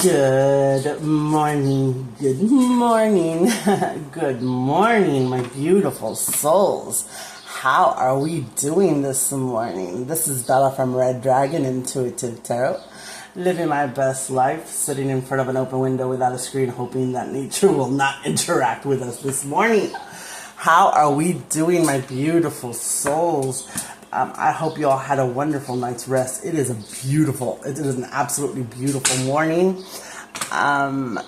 Good morning, good morning, good morning, my beautiful souls. How are we doing this morning? This is Bella from Red Dragon Intuitive Tarot, living my best life, sitting in front of an open window without a screen, hoping that nature will not interact with us this morning. How are we doing, my beautiful souls? I hope you all had a wonderful night's rest. It is an absolutely beautiful morning.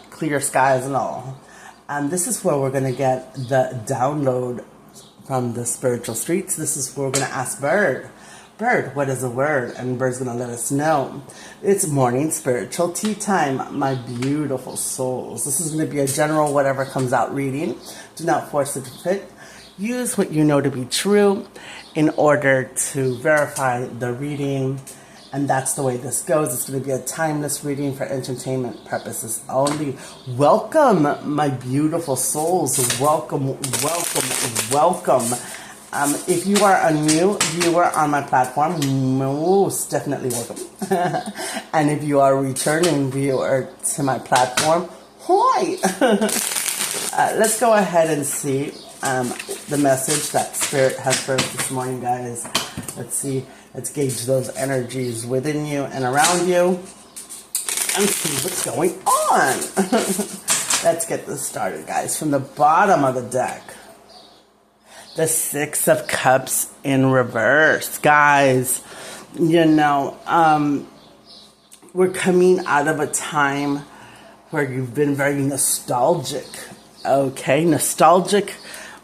Clear skies and all. This is where we're going to get the download from the spiritual streets. This is where we're going to ask Bird, what is a word? And Bird's going to let us know. It's morning spiritual tea time, my beautiful souls. This is going to be a general whatever comes out reading. Do not force it to fit. Use what you know to be true in order to verify the reading. And that's the way this goes. It's going to be a timeless reading for entertainment purposes only. Welcome, my beautiful souls. Welcome, welcome, welcome. If you are a new viewer on my platform, most definitely welcome. And if you are a returning viewer to my platform, hi! Let's go ahead and see the message that Spirit has for us this morning, guys. Let's see. Let's gauge those energies within you and around you and see what's going on. Let's get this started, guys. From the bottom of the deck, the Six of Cups in reverse. Guys, you know, we're coming out of a time where you've been very nostalgic. Okay, nostalgic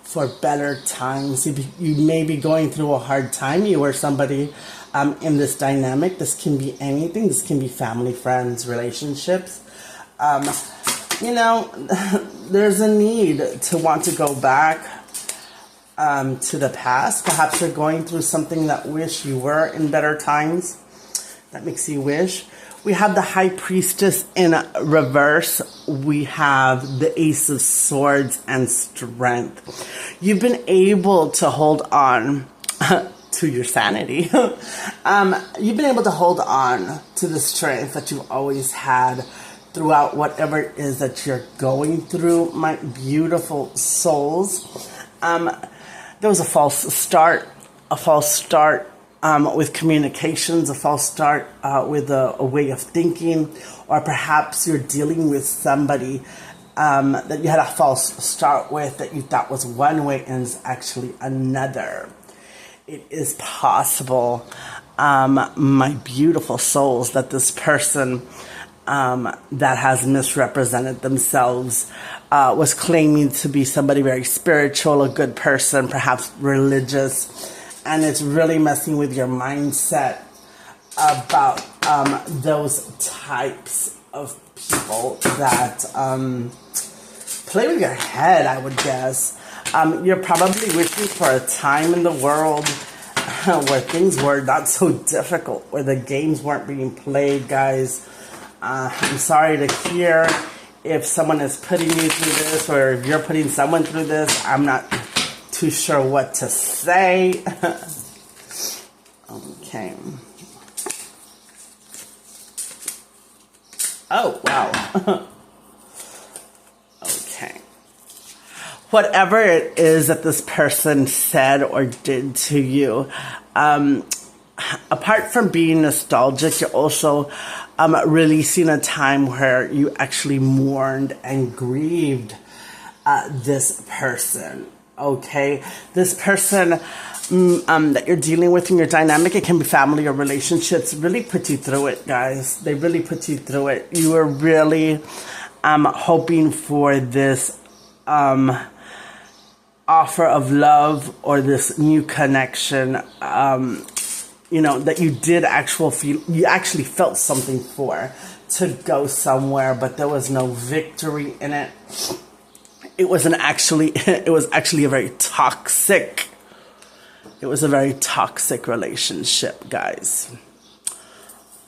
for better times. You may be going through a hard time. You or somebody in this dynamic. This can be anything. This can be family, friends, relationships. You know, there's a need to want to go back to the past. Perhaps you're going through something that wish you were in better times. That makes you wish. We have the High Priestess in reverse. We have the Ace of Swords and Strength. You've been able to hold on to your sanity. You've been able to hold on to the strength that you've always had throughout whatever it is that you're going through, my beautiful souls. There was a false start with communications, a false start with a way of thinking, or perhaps you're dealing with somebody that you had a false start with that you thought was one way and is actually another. It is possible, my beautiful souls, that this person that has misrepresented themselves was claiming to be somebody very spiritual, a good person, perhaps religious, and it's really messing with your mindset about those types of people that play with your head, I would guess. You're probably wishing for a time in the world where things were not so difficult, where the games weren't being played, guys. I'm sorry to hear if someone is putting you through this, or if you're putting someone through this. I'm not too sure what to say. Okay. Oh, wow. Okay. Whatever it is that this person said or did to you, apart from being nostalgic, you're also releasing a time where you actually mourned and grieved this person. Okay, this person that you're dealing with in your dynamic, it can be family or relationships, really put you through it, guys. They really put you through it. You were really hoping for this offer of love or this new connection, you know, that you did you actually felt something for, to go somewhere, but there was no victory in it. It was actually a very toxic. It was a very toxic relationship, guys.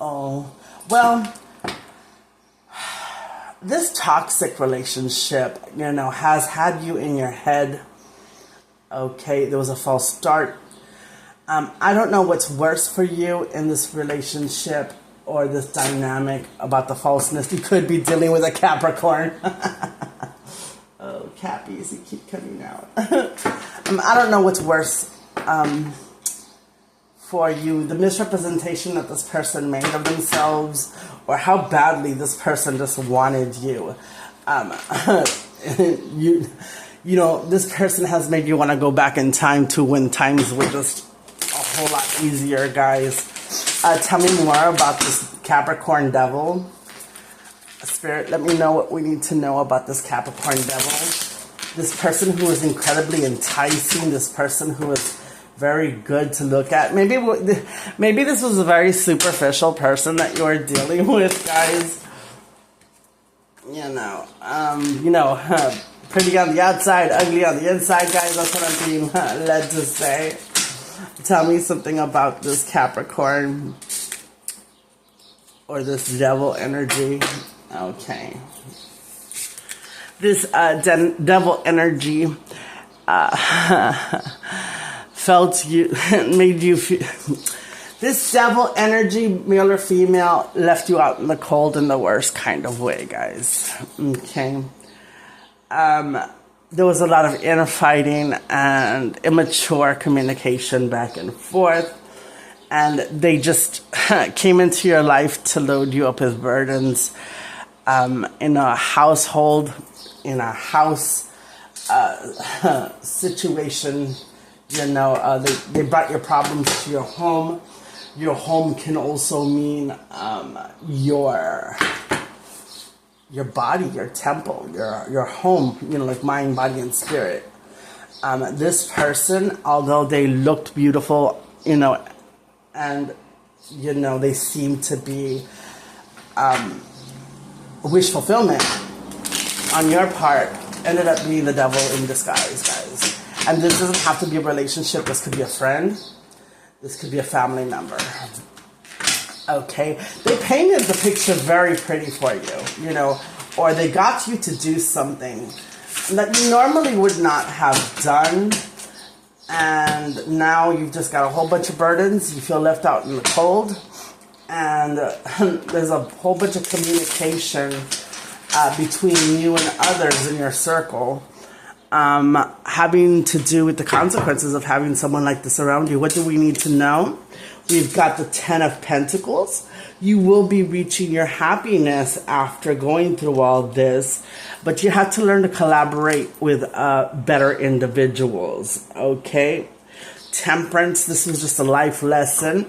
Oh, well, this toxic relationship, you know, has had you in your head. Okay, there was a false start. I don't know what's worse for you in this relationship. or this dynamic about the falseness. You could be dealing with a Capricorn. Oh, Cappies, you keep coming out. I don't know what's worse for you, the misrepresentation that this person made of themselves, or how badly this person just wanted you. You know, this person has made you want to go back in time to when times were just a whole lot easier, guys. Tell me more about this Capricorn devil. Spirit, let me know what we need to know about this Capricorn devil. This person who is incredibly enticing, this person who is very good to look at. Maybe this was a very superficial person that you are dealing with, guys. Pretty on the outside, ugly on the inside, guys. That's what I'm being led to say. Tell me something about this Capricorn or this devil energy. Okay. This devil energy made you feel. This devil energy, male or female, left you out in the cold in the worst kind of way, guys. Okay. There was a lot of infighting and immature communication back and forth. And they just came into your life to load you up with burdens. In a household, in a house situation, they brought your problems to your home. Your home can also mean your body, your temple, your home, like mind, body, and spirit. This person, although they looked beautiful, and, they seem to be wish fulfillment on your part, ended up being the devil in disguise, guys. And this doesn't have to be a relationship. This could be a friend. This could be a family member. Okay, they painted the picture very pretty for you, or they got you to do something that you normally would not have done, and now you've just got a whole bunch of burdens. You feel left out in the cold, and there's a whole bunch of communication between you and others in your circle, having to do with the consequences of having someone like this around you. What do we need to know? We've got the 10 of Pentacles. You will be reaching your happiness after going through all this, but you have to learn to collaborate with better individuals, okay? Temperance, this was just a life lesson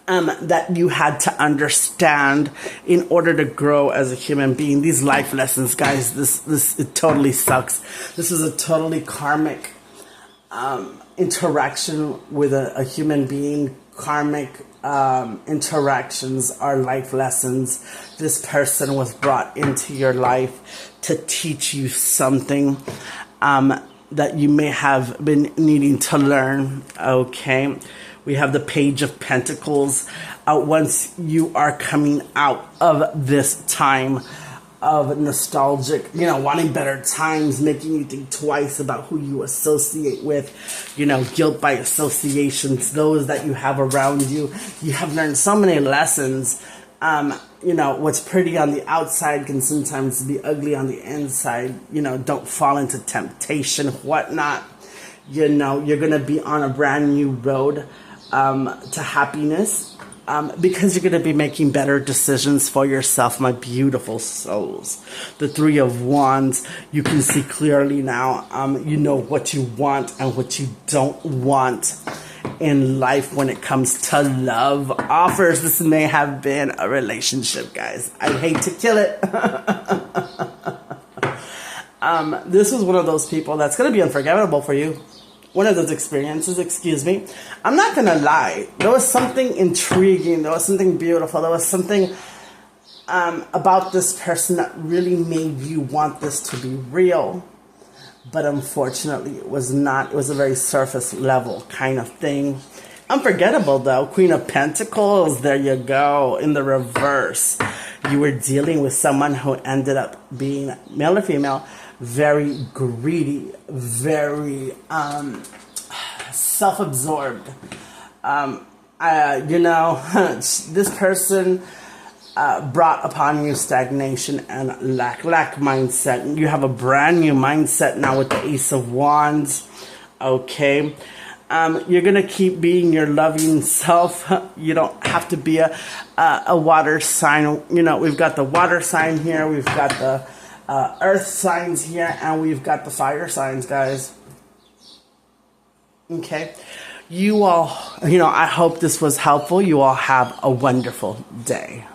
that you had to understand in order to grow as a human being. These life lessons, guys, it totally sucks. This is a totally karmic interaction with a human being. Karmic interactions are life lessons. This person was brought into your life to teach you something that you may have been needing to learn, okay? We have the Page of Pentacles. Once you are coming out of this time of nostalgic, wanting better times, making you think twice about who you associate with, guilt by associations, those that you have around you. You have learned so many lessons. What's pretty on the outside can sometimes be ugly on the inside. Don't fall into temptation, whatnot. You're going to be on a brand new road to happiness. Because you're going to be making better decisions for yourself, my beautiful souls. The Three of Wands, you can see clearly now. You know what you want and what you don't want in life when it comes to love offers. This may have been a relationship, guys. I'd hate to kill it. This was one of those people that's going to be unforgettable for you. One of those experiences, excuse me. I'm not going to lie. There was something intriguing. There was something beautiful. There was something about this person that really made you want this to be real. But unfortunately, it was not. It was a very surface level kind of thing. Unforgettable, though. Queen of Pentacles, there you go. In the reverse, you were dealing with someone who ended up being, male or female, very greedy, very self-absorbed, This person brought upon you stagnation and lack mindset. You have a brand new mindset now with the Ace of Wands. Okay. You're going to keep being your loving self. You don't have to be a water sign. We've got the water sign here. We've got the earth signs here. And we've got the fire signs, guys. Okay. You all, I hope this was helpful. You all have a wonderful day.